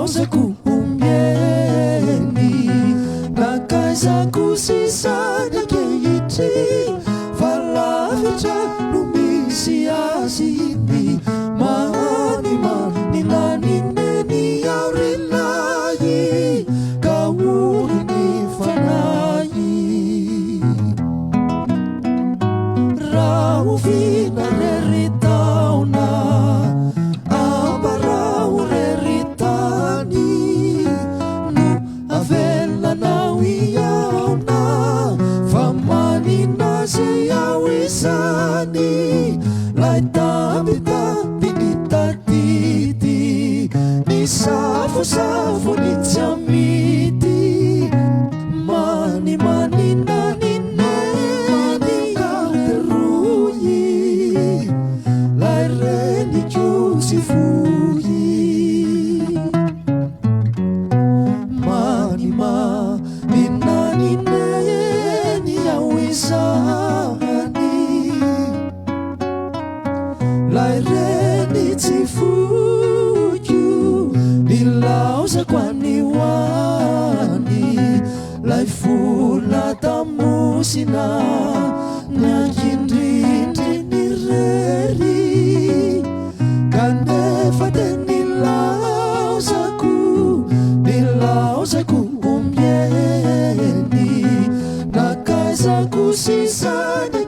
nilaozako ombieny nakaizako sisany ankehitry fa lavitra no misy azy iny manimany nanineny ao relahy ka ory ny fanahy raha ovina rery-taona ambarao rery-tany no avelanao iaona fa manina zay ao izany lay tambitamby ny tadidy ny safosafo ny tsy amidy manimanina nineny kateroy lay religiozy voy manimanina nineny ao izany lay reny tsy fojo nilaozako anioany lay vola tamosina niankindrindry ny rery kanefa de nilaozako ombieny nakaizako sisany